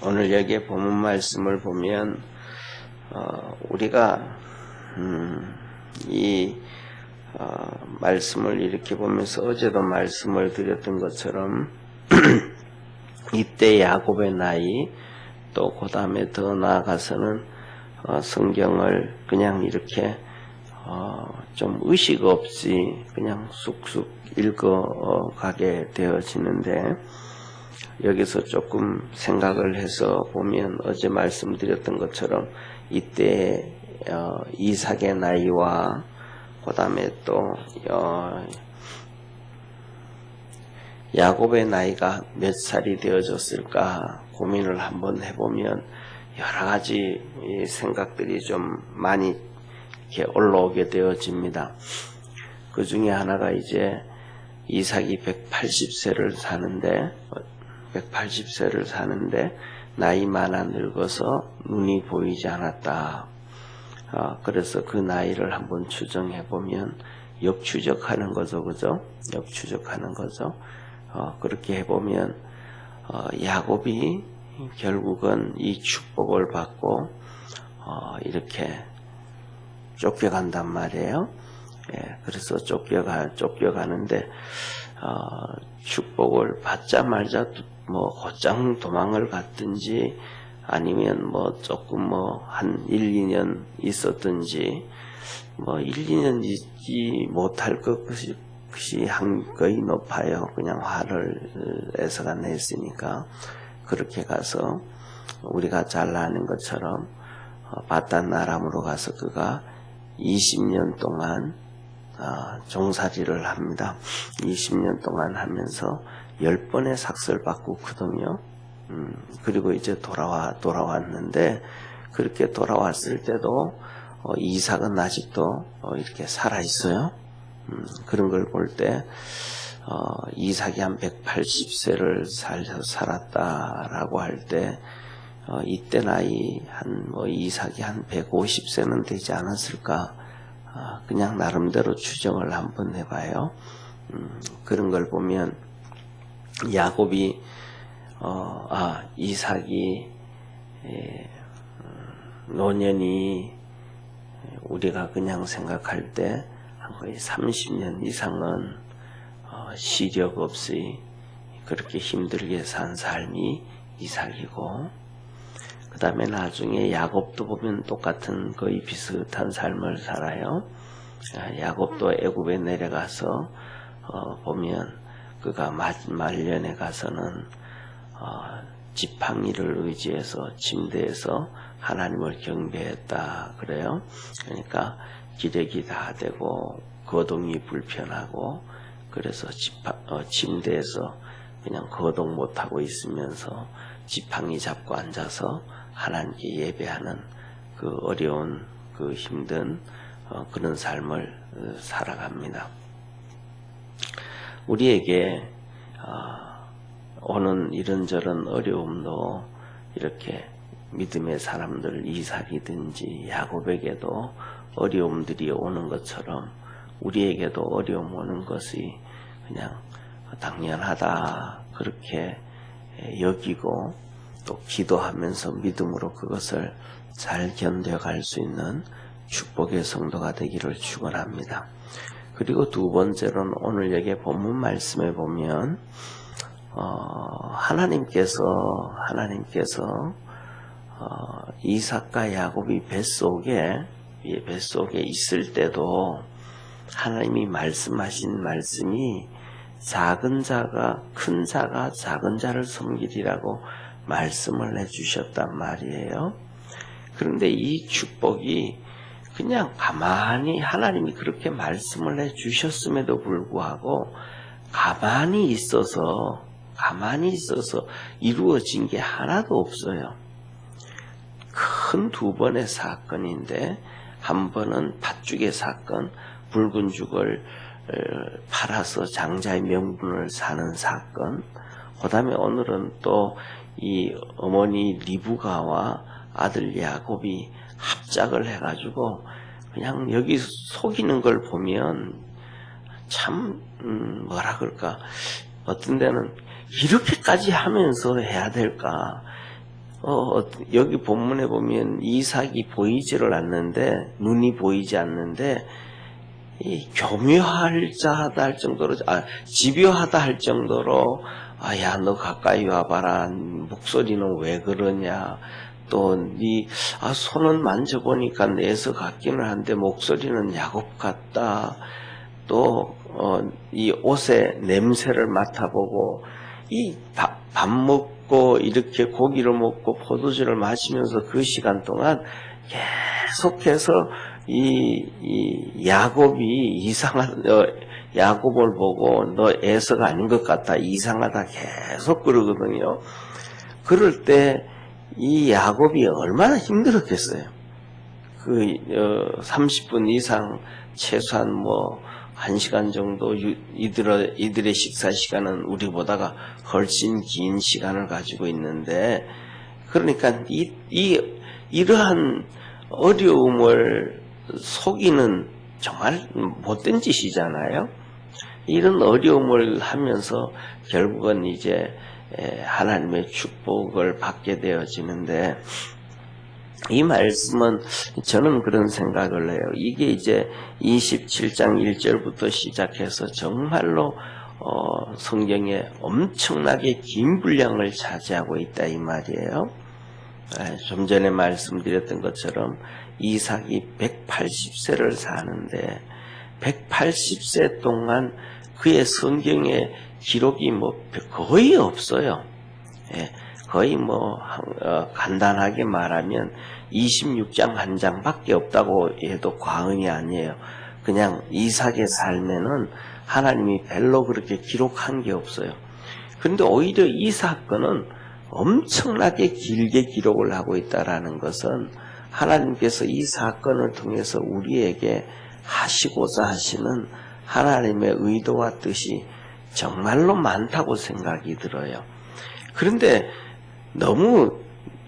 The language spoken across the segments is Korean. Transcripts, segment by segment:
오늘 여기에 본문 말씀을 보면 우리가 이 말씀을 이렇게 보면서 어제도 말씀을 드렸던 것처럼 이때 야곱의 나이 또 그 다음에 더 나아가서는 성경을 그냥 이렇게 좀 의식 없이 그냥 쑥쑥 읽어가게 되어지는데, 여기서 조금 생각을 해서 보면 어제 말씀드렸던 것처럼 이때 이삭의 나이와 그 다음에 또 야곱의 나이가 몇 살이 되어졌을까 고민을 한번 해보면 여러 가지 생각들이 좀 많이 이렇게 올라오게 되어집니다. 그 중에 하나가 이제 이삭이 180세를 사는데 나이 많아 늙어서 눈이 보이지 않았다. 그래서 그 나이를 한번 추정해 보면 역추적하는 거죠, 그죠? 역추적하는 거죠. 그렇게 해보면 야곱이 결국은 이 축복을 받고 이렇게 쫓겨간단 말이에요. 그래서 쫓겨가는데 축복을 받자마자 뭐 곧장 도망을 갔든지 아니면 뭐 조금 한 1, 2년 있었든지 1, 2년 있지 못할 것이 거의 높아요. 그냥 화를 애서가 냈으니까. 그렇게 가서 우리가 잘 아는 것처럼 바단 아람으로 가서 그가 20년 동안 종살이를 합니다. 20년 동안 하면서 10번의 삭설 받고거든요. 그리고 이제 돌아왔는데, 그렇게 돌아왔을 때도 이삭은 아직도 이렇게 살아있어요. 그런 걸 볼 때 이삭이 한 180세를 살았다라고 할 때 이때 나이 이삭이 한 150세는 되지 않았을까, 그냥 나름대로 추정을 한번 해봐요. 그런 걸 보면 야곱이 이삭이 노년이 우리가 그냥 생각할 때 거의 30년 이상은 시력 없이 그렇게 힘들게 산 삶이 이삭이고, 그 다음에 나중에 야곱도 보면 똑같은 거의 비슷한 삶을 살아요. 야곱도 애굽에 내려가서 보면 그가 말년에 가서는 지팡이를 의지해서 침대에서 하나님을 경배했다 그래요. 그러니까 기력이 다 되고 거동이 불편하고, 그래서 침대에서 그냥 거동 못하고 있으면서 지팡이 잡고 앉아서 하나님께 예배하는 그 어려운 그 힘든 그런 삶을 살아갑니다. 우리에게 오는 이런저런 어려움도 이렇게 믿음의 사람들 이삭이든지 야곱에게도 어려움들이 오는 것처럼 우리에게도 어려움 오는 것이 그냥 당연하다 그렇게 여기고, 또 기도하면서 믿음으로 그것을 잘 견뎌갈 수 있는 축복의 성도가 되기를 축원합니다. 그리고 두 번째로는 오늘 여기 본문 말씀에 보면 하나님께서 이삭과 야곱이 뱃속에 있을 때도 하나님이 말씀하신 말씀이 작은 자가 큰 자가 작은 자를 섬기리라고 말씀을 해주셨단 말이에요. 그런데 이 축복이 그냥 가만히 하나님이 그렇게 말씀을 해주셨음에도 불구하고 가만히 있어서 이루어진 게 하나도 없어요. 큰 두 번의 사건인데, 한 번은 팥죽의 사건, 붉은 죽을 팔아서 장자의 명분을 사는 사건, 그 다음에 오늘은 또 이 어머니 리브가와 아들 야곱이 합작을 해가지고 그냥 여기 속이는 걸 보면 참 뭐라 그럴까, 어떤 데는 이렇게까지 하면서 해야 될까, 여기 본문에 보면 이삭이 보이지를 않는데, 눈이 보이지 않는데, 이 교묘하자 할 정도로, 집요하다 할 정도로, 야, 너 가까이 와봐라. 목소리는 왜 그러냐. 또, 손은 만져보니까 내서 같기는 한데, 목소리는 야곱 같다. 또, 이 옷의 냄새를 맡아보고, 밥 먹고, 이렇게 고기를 먹고, 포도주를 마시면서 그 시간 동안 계속해서 야곱이 야곱을 보고 너 에서가 아닌 것 같다, 이상하다 계속 그러거든요. 그럴 때 이 야곱이 얼마나 힘들었겠어요. 30분 이상 최소한 1시간 정도 이들의 식사 시간은 우리보다가 훨씬 긴 시간을 가지고 있는데, 그러니까 이러한 어려움을 속이는 정말 못된 짓이잖아요. 이런 어려움을 하면서 결국은 이제 하나님의 축복을 받게 되어지는데, 이 말씀은 저는 그런 생각을 해요. 이게 이제 27장 1절부터 시작해서 정말로 성경에 엄청나게 긴 분량을 차지하고 있다 이 말이에요. 좀 전에 말씀드렸던 것처럼 이삭이 180세를 사는데 180세 동안 그의 성경에 기록이 거의 없어요. 거의 간단하게 말하면 26장 한 장밖에 없다고 해도 과언이 아니에요. 그냥 이삭의 삶에는 하나님이 별로 그렇게 기록한 게 없어요. 그런데 오히려 이 사건은 엄청나게 길게 기록을 하고 있다라는 것은 하나님께서 이 사건을 통해서 우리에게 하시고자 하시는 하나님의 의도와 뜻이 정말로 많다고 생각이 들어요. 그런데 너무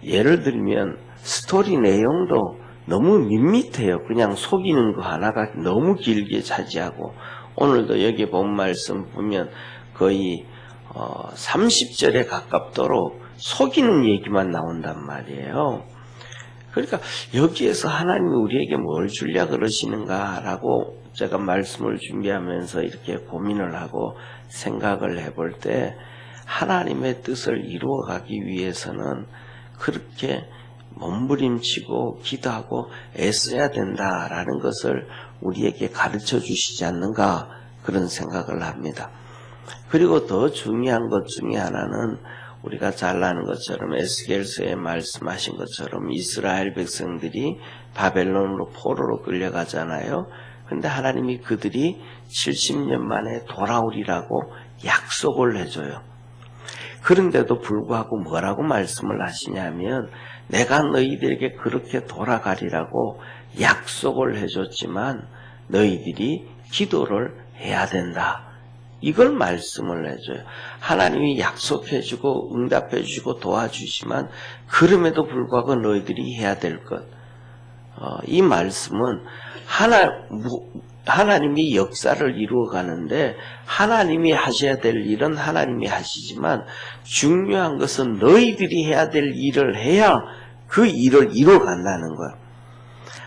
예를 들면 스토리 내용도 너무 밋밋해요. 그냥 속이는 거 하나가 너무 길게 차지하고, 오늘도 여기 본 말씀 보면 거의 30절에 가깝도록 속이는 얘기만 나온단 말이에요. 그러니까 여기에서 하나님이 우리에게 뭘 주려 그러시는가라고 제가 말씀을 준비하면서 이렇게 고민을 하고 생각을 해볼 때, 하나님의 뜻을 이루어가기 위해서는 그렇게 몸부림치고 기도하고 애써야 된다라는 것을 우리에게 가르쳐 주시지 않는가, 그런 생각을 합니다. 그리고 더 중요한 것 중에 하나는 우리가 잘 아는 것처럼 에스겔서에 말씀하신 것처럼 이스라엘 백성들이 바벨론으로 포로로 끌려가잖아요. 근데 하나님이 그들이 70년 만에 돌아오리라고 약속을 해줘요. 그런데도 불구하고 뭐라고 말씀을 하시냐면, 내가 너희들에게 그렇게 돌아가리라고 약속을 해줬지만 너희들이 기도를 해야 된다, 이걸 말씀을 해줘요. 하나님이 약속해주고 응답해주고 도와주시지만 그럼에도 불구하고 너희들이 해야 될 것, 이 말씀은 하나님이 역사를 이루어가는데 하나님이 하셔야 될 일은 하나님이 하시지만 중요한 것은 너희들이 해야 될 일을 해야 그 일을 이루어간다는 거예요.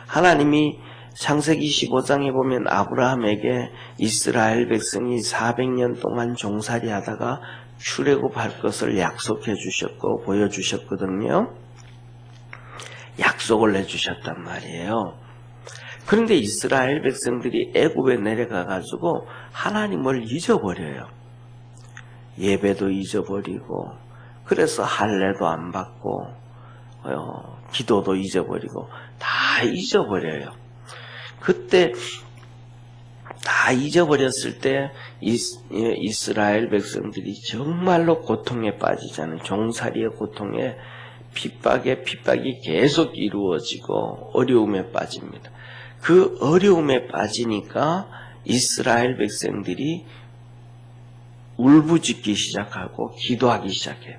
하나님이 창세기 15장에 보면 아브라함에게 이스라엘 백성이 400년 동안 종살이 하다가 출애굽할 것을 약속해 주셨고 보여주셨거든요. 약속을 해주셨단 말이에요. 그런데 이스라엘 백성들이 애굽에 내려가가지고 하나님을 잊어버려요. 예배도 잊어버리고, 그래서 할례도 안 받고, 기도도 잊어버리고, 다 잊어버려요. 그때 다 잊어버렸을 때 이스라엘 백성들이 정말로 고통에 빠지잖아요. 종살이의 고통에 핍박이 계속 이루어지고 어려움에 빠집니다. 그 어려움에 빠지니까 이스라엘 백성들이 울부짖기 시작하고 기도하기 시작해요.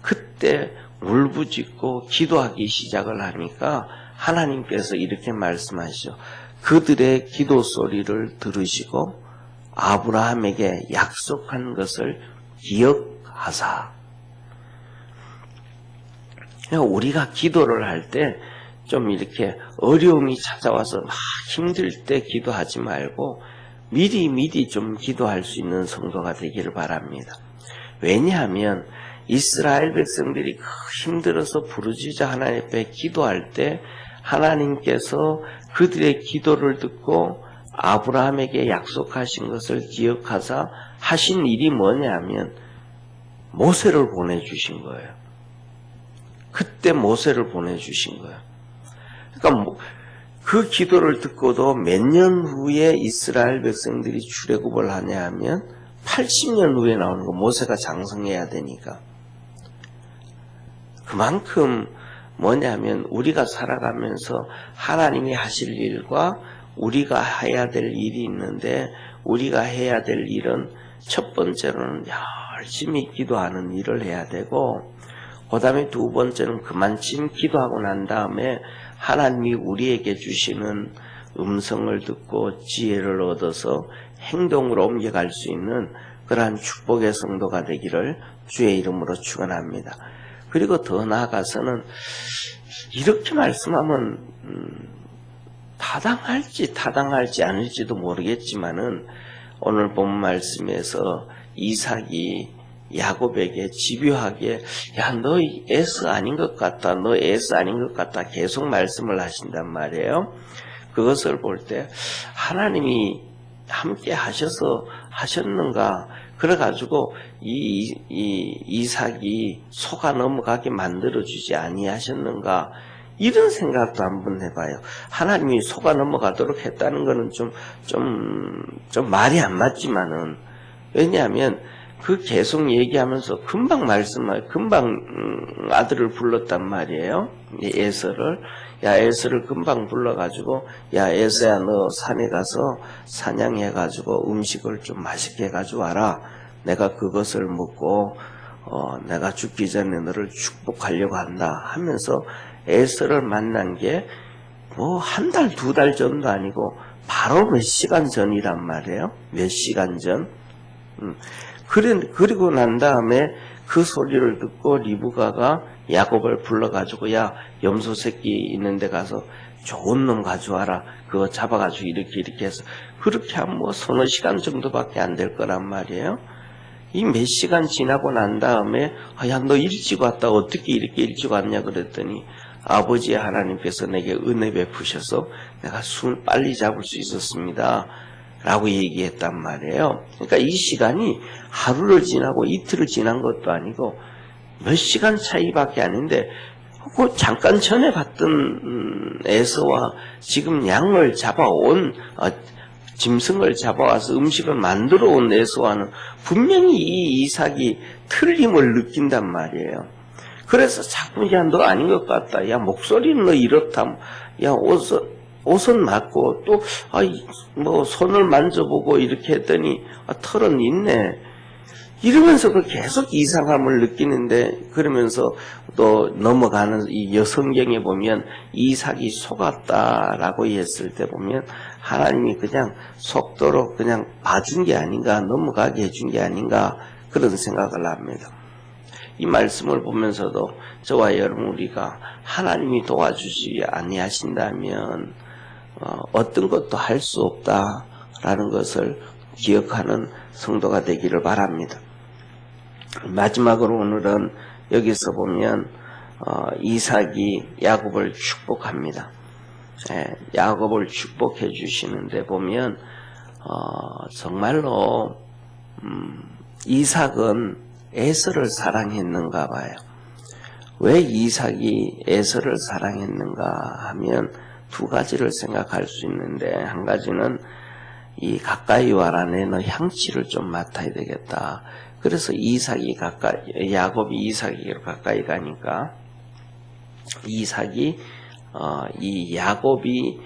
그때 울부짖고 기도하기 시작을 하니까 하나님께서 이렇게 말씀하시죠. 그들의 기도 소리를 들으시고 아브라함에게 약속한 것을 기억하사. 그러니까 우리가 기도를 할 때 좀 이렇게 어려움이 찾아와서 막 힘들 때 기도하지 말고 미리 좀 기도할 수 있는 성도가 되기를 바랍니다. 왜냐하면 이스라엘 백성들이 힘들어서 부르짖어 하나님 앞에 기도할 때 하나님께서 그들의 기도를 듣고 아브라함에게 약속하신 것을 기억하사 하신 일이 뭐냐면 모세를 보내주신 거예요. 그때 모세를 보내주신 거예요. 그러니까 그 기도를 듣고도 몇 년 후에 이스라엘 백성들이 출애굽을 하냐 하면 80년 후에 나오는 거, 모세가 장성해야 되니까. 그만큼 뭐냐면 우리가 살아가면서 하나님이 하실 일과 우리가 해야 될 일이 있는데, 우리가 해야 될 일은 첫 번째로는 열심히 기도하는 일을 해야 되고, 그 다음에 두 번째는 그만큼 기도하고 난 다음에 하나님이 우리에게 주시는 음성을 듣고 지혜를 얻어서 행동으로 옮겨갈 수 있는 그러한 축복의 성도가 되기를 주의 이름으로 축원합니다. 그리고 더 나아가서는 이렇게 말씀하면 타당할지 않을지도 모르겠지만은 오늘 본 말씀에서 이삭이 야곱에게 집요하게 너 에스 아닌 것 같다, 너 에스 아닌 것 같다 계속 말씀을 하신단 말이에요. 그것을 볼 때 하나님이 함께 하셨는가, 그래가지고 이삭이 속아 넘어가게 만들어주지 아니하셨는가, 이런 생각도 한번 해봐요. 하나님이 속아 넘어가도록 했다는 거는 좀 말이 안 맞지만은, 왜냐하면 그 계속 얘기하면서 금방 아들을 불렀단 말이에요. 에서를. 에서를 금방 불러가지고, 에서야, 너 산에 가서 사냥해가지고 음식을 좀 맛있게 가져와라. 내가 그것을 먹고, 내가 죽기 전에 너를 축복하려고 한다 하면서 에서를 만난 게 한 달, 두 달 전도 아니고 바로 몇 시간 전이란 말이에요. 몇 시간 전. 그리고 난 다음에 그 소리를 듣고 리브가가 야곱을 불러가지고 염소 새끼 있는 데 가서 좋은 놈 가져와라. 그거 잡아가지고 이렇게 해서, 그렇게 하면 서너 시간 정도밖에 안 될 거란 말이에요. 이 몇 시간 지나고 난 다음에 너 일찍 왔다. 어떻게 이렇게 일찍 왔냐 그랬더니 아버지 하나님께서 내게 은혜 베푸셔서 내가 숨 빨리 잡을 수 있었습니다 라고 얘기했단 말이에요. 그러니까 이 시간이 하루를 지나고 이틀을 지난 것도 아니고 몇 시간 차이밖에 아닌데, 그 잠깐 전에 봤던 에서와 지금 양을 잡아온 짐승을 잡아와서 음식을 만들어 온 에서와는 분명히 이 이삭이 틀림을 느낀단 말이에요. 그래서 자꾸 너 아닌 것 같다, 목소리는 너 이렇다, 옷은 맞고 또 손을 만져보고 이렇게 했더니 털은 있네, 이러면서 계속 이상함을 느끼는데, 그러면서 또 넘어가는 이 성경에 보면 이삭이 속았다라고 했을 때 보면 하나님이 그냥 속도로 그냥 봐준 게 아닌가, 넘어가게 해준 게 아닌가, 그런 생각을 합니다. 이 말씀을 보면서도 저와 여러분, 우리가 하나님이 도와주시지 아니하신다면 어떤 것도 할 수 없다라는 것을 기억하는 성도가 되기를 바랍니다. 마지막으로 오늘은 여기서 보면 이삭이 야곱을 축복합니다. 야곱을 축복해 주시는데 보면 정말로 이삭은 에서를 사랑했는가 봐요. 왜 이삭이 에서를 사랑했는가 하면 두 가지를 생각할 수 있는데, 한 가지는 이 가까이 와라, 너 향취를 좀 맡아야 되겠다. 그래서 야곱이 이삭에게로 가까이 가니까 이삭이 이 야곱이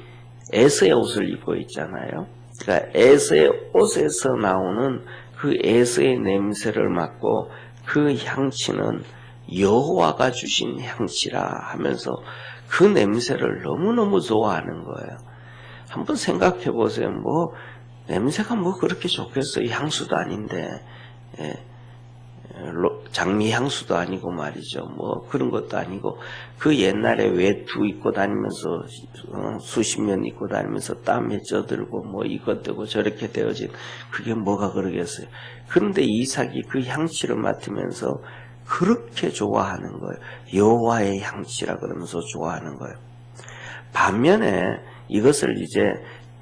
에서의 옷을 입고 있잖아요. 그러니까 에서의 옷에서 나오는 그 에서의 냄새를 맡고 그 향취는 여호와가 주신 향취라 하면서 그 냄새를 너무너무 좋아하는 거예요. 한번 생각해 보세요. 냄새가 그렇게 좋겠어요. 향수도 아닌데. 장미 향수도 아니고 말이죠. 뭐 그런 것도 아니고 그 옛날에 외투 입고 다니면서 수십 년 입고 다니면서 땀에 쪄들고 뭐 이것 되고 저렇게 되어진 그게 뭐가 그러겠어요. 그런데 이삭이 그 향취를 맡으면서 그렇게 좋아하는 거예요. 여호와의 향취라 그러면서 좋아하는 거예요. 반면에 이것을 이제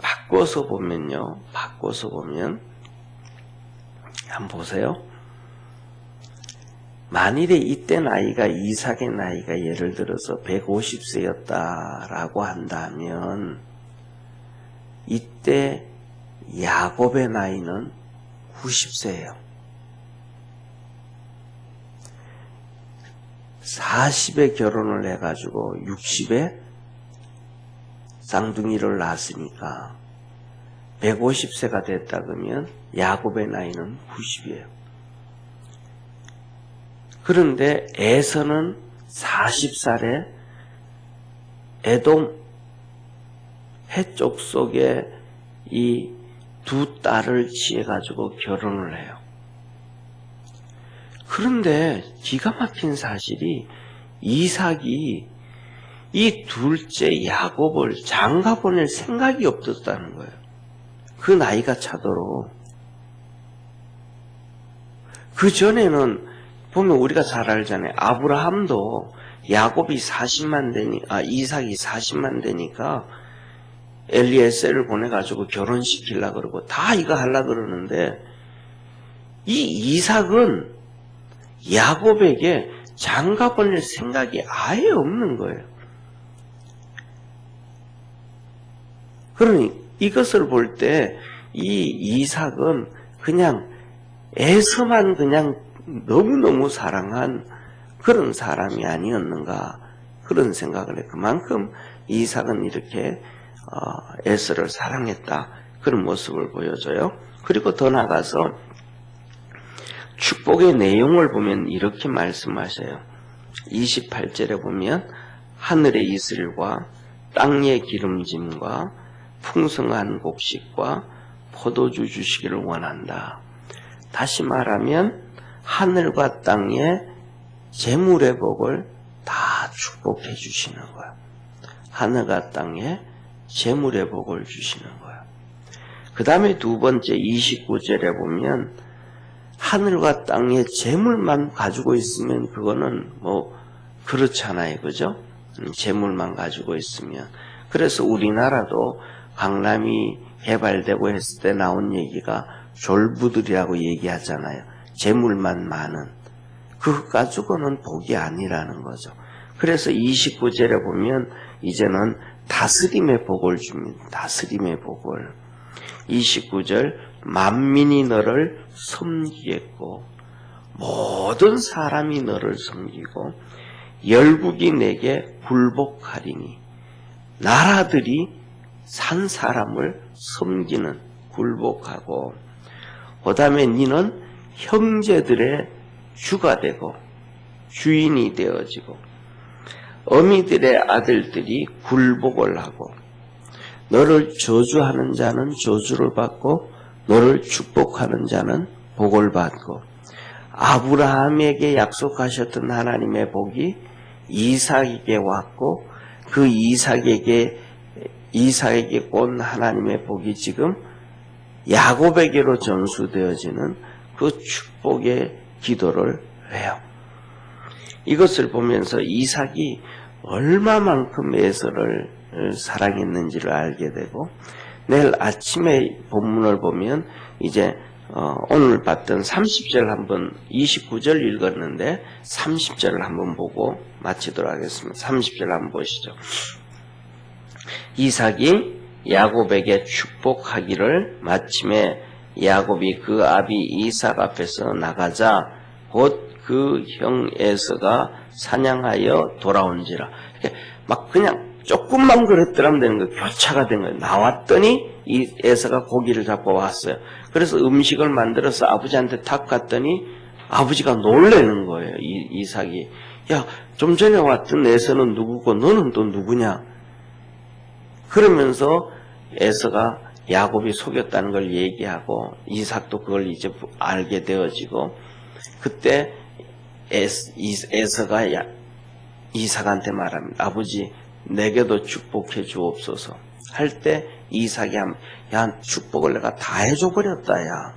바꿔서 보면 한번 보세요. 만일에 이때 나이가 이삭의 나이가 예를 들어서 150세였다라고 한다면 이때 야곱의 나이는 90세예요. 40에 결혼을 해가지고 60에 쌍둥이를 낳았으니까 150세가 됐다 그러면 야곱의 나이는 90이에요. 그런데 에서는 40살에 에돔 해쪽 속에 이 두 딸을 취해가지고 결혼을 해요. 그런데 기가 막힌 사실이 이삭이 이 둘째 야곱을 장가 보낼 생각이 없었다는 거예요. 그 나이가 차도록. 그 전에는 보면 우리가 잘 알잖아요. 아브라함도 야곱이 40만 이삭이 40만 되니까 엘리에셀을 보내가지고 결혼시키려고 그러고 다 이거 하려고 그러는데 이 이삭은 야곱에게 장가 보낼 생각이 아예 없는 거예요. 그러니 이것을 볼 때 이 이삭은 그냥 에서만 그냥 너무너무 사랑한 그런 사람이 아니었는가 그런 생각을 해. 그만큼 이삭은 이렇게 에서를 사랑했다 그런 모습을 보여줘요. 그리고 더 나가서 축복의 내용을 보면 이렇게 말씀하셔요. 28절에 보면 하늘의 이슬과 땅의 기름짐과 풍성한 곡식과 포도주 주시기를 원한다. 다시 말하면 하늘과 땅의 재물의 복을 다 축복해 주시는 거예요. 하늘과 땅에 재물의 복을 주시는 거예요. 그 다음에 두 번째 29절에 보면 하늘과 땅의 재물만 가지고 있으면 그거는 뭐 그렇잖아요. 그죠? 재물만 가지고 있으면. 그래서 우리나라도 강남이 개발되고 했을 때 나온 얘기가 졸부들이라고 얘기하잖아요. 재물만 많은. 그것 가지고는 복이 아니라는 거죠. 그래서 29절에 보면 이제는 다스림의 복을 줍니다. 다스림의 복을. 29절 만민이 너를 섬기겠고 모든 사람이 너를 섬기고 열국이 내게 굴복하리니 나라들이 산 사람을 섬기는 굴복하고 그 다음에 너는 형제들의 주가 되고 주인이 되어지고 어미들의 아들들이 굴복을 하고 너를 저주하는 자는 저주를 받고 너를 축복하는 자는 복을 받고 아브라함에게 약속하셨던 하나님의 복이 이삭에게 왔고 그 이삭에게 온 하나님의 복이 지금 야곱에게로 전수되어지는 그 축복의 기도를 해요. 이것을 보면서 이삭이 얼마만큼 에서를 사랑했는지를 알게 되고 내일 아침에 본문을 보면 이제 오늘 봤던 30절 한번 29절 읽었는데 30절을 한번 보고 마치도록 하겠습니다. 30절 한번 보시죠. 이삭이 야곱에게 축복하기를 마침에 야곱이 그 아비 이삭 앞에서 나가자 곧 그 형 에서가 사냥하여 돌아온지라. 막 그냥 조금만 그랬더라면 되는 거예요. 교차가 된 거예요. 나왔더니 이 에서가 고기를 잡고 왔어요. 그래서 음식을 만들어서 아버지한테 탁 갔더니 아버지가 놀라는 거예요. 이삭이. 야, 좀 전에 왔던 에서는 누구고 너는 또 누구냐? 그러면서 에서가 야곱이 속였다는 걸 얘기하고 이삭도 그걸 이제 알게 되어지고 그때 에서가 이삭한테 말합니다. 아버지, 내게도 축복해 주옵소서. 할 때 이삭이 야, 축복을 내가 다 해줘버렸다, 야.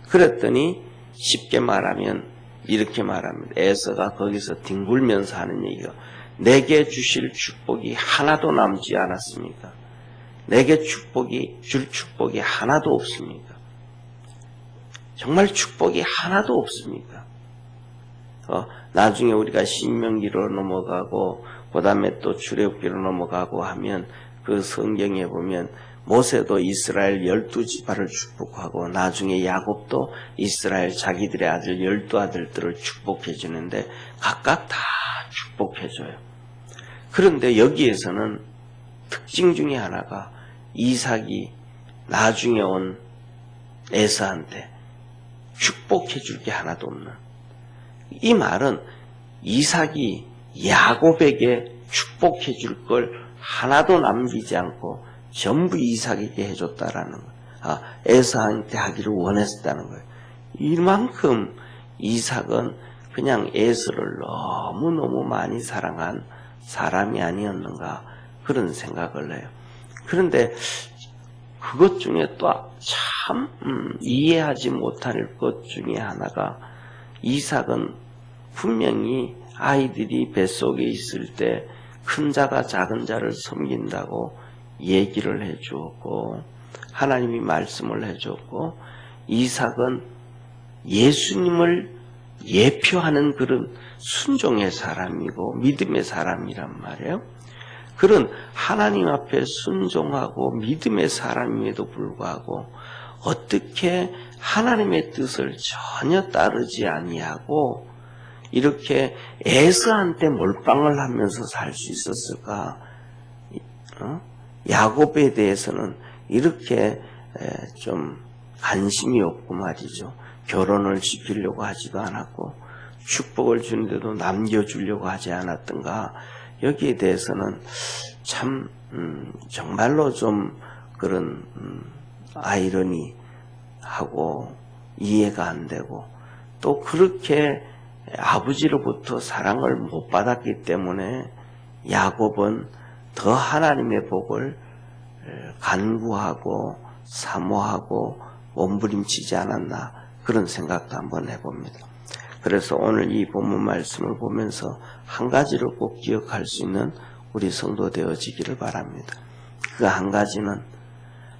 그랬더니 쉽게 말하면 이렇게 말합니다. 에서가 거기서 뒹굴면서 하는 얘기가, 내게 주실 축복이 하나도 남지 않았습니까? 내게 줄 축복이 하나도 없습니까? 정말 축복이 하나도 없습니까? 나중에 우리가 신명기로 넘어가고 그 다음에 또 출애굽기로 넘어가고 하면 그 성경에 보면 모세도 이스라엘 12지파를 축복하고 나중에 야곱도 이스라엘 자기들의 아들 12아들들을 축복해 주는데 각각 다 축복해 줘요. 그런데 여기에서는 특징 중에 하나가 이삭이 나중에 온 에서한테 축복해 줄 게 하나도 없는, 이 말은 이삭이 야곱에게 축복해 줄 걸 하나도 남기지 않고 전부 이삭에게 해줬다라는 거예요. 에서한테 하기를 원했다는 거예요. 이만큼 이삭은 그냥 에서를 너무너무 많이 사랑한 사람이 아니었는가 그런 생각을 해요. 그런데 그것 중에 또 참 이해하지 못할 것 중에 하나가, 이삭은 분명히 아이들이 뱃속에 있을 때 큰 자가 작은 자를 섬긴다고 얘기를 해주었고 하나님이 말씀을 해줬고, 이삭은 예수님을 예표하는 그런 순종의 사람이고 믿음의 사람이란 말이에요. 그런 하나님 앞에 순종하고 믿음의 사람임에도 불구하고 어떻게 하나님의 뜻을 전혀 따르지 아니하고 이렇게 에서한테 몰빵을 하면서 살 수 있었을까? 야곱에 대해서는 이렇게 좀 관심이 없고 말이죠. 결혼을 시키려고 하지도 않았고 축복을 주는데도 남겨주려고 하지 않았던가. 여기에 대해서는 참 정말로 좀 그런 아이러니하고 이해가 안 되고, 또 그렇게 아버지로부터 사랑을 못 받았기 때문에 야곱은 더 하나님의 복을 간구하고 사모하고 몸부림치지 않았나 그런 생각도 한번 해봅니다. 그래서 오늘 이 본문 말씀을 보면서 한 가지를 꼭 기억할 수 있는 우리 성도 되어지기를 바랍니다. 그 한 가지는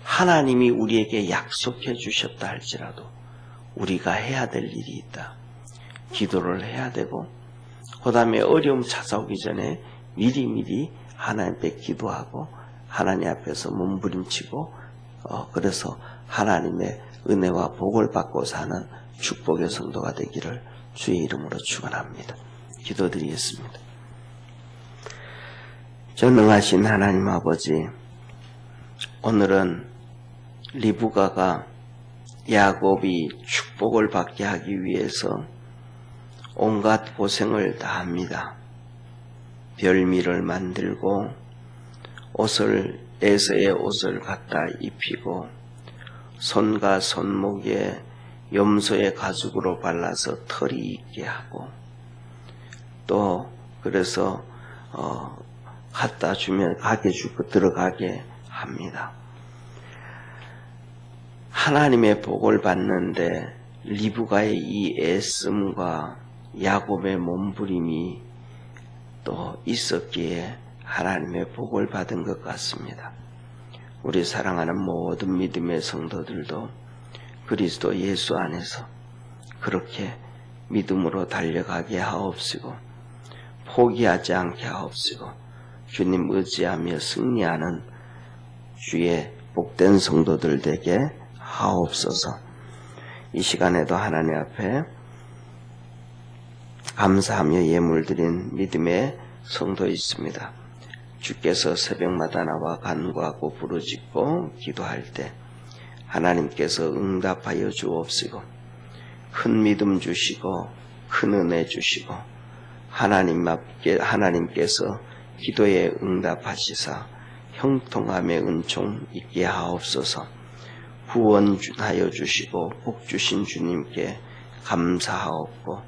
하나님이 우리에게 약속해 주셨다 할지라도 우리가 해야 될 일이 있다. 기도를 해야 되고, 그 다음에 어려움 찾아오기 전에 미리미리 하나님 앞에 기도하고 하나님 앞에서 몸부림치고 그래서 하나님의 은혜와 복을 받고 사는 축복의 성도가 되기를 주의 이름으로 축원합니다. 기도드리겠습니다. 전능하신 하나님 아버지, 오늘은 리브가가 야곱이 축복을 받게 하기 위해서 온갖 고생을 다합니다. 별미를 만들고 에서의 옷을 갖다 입히고 손과 손목에 염소의 가죽으로 발라서 털이 있게 하고, 또 그래서 갖다 주면 가게 주고 들어가게 합니다. 하나님의 복을 받는데 리브가의 이 애씀과 야곱의 몸부림이 또 있었기에 하나님의 복을 받은 것 같습니다. 우리 사랑하는 모든 믿음의 성도들도 그리스도 예수 안에서 그렇게 믿음으로 달려가게 하옵시고 포기하지 않게 하옵시고 주님 의지하며 승리하는 주의 복된 성도들 되게 하옵소서. 이 시간에도 하나님 앞에 감사하며 예물드린 믿음의 성도 있습니다. 주께서 새벽마다 나와 간구하고 부르짖고 기도할 때 하나님께서 응답하여 주옵시고 큰 믿음 주시고 큰 은혜 주시고 하나님께서 기도에 응답하시사 형통함의 은총 있게 하옵소서. 구원하여 주시고 복 주신 주님께 감사하옵고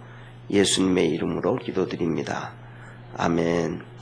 예수님의 이름으로 기도드립니다. 아멘.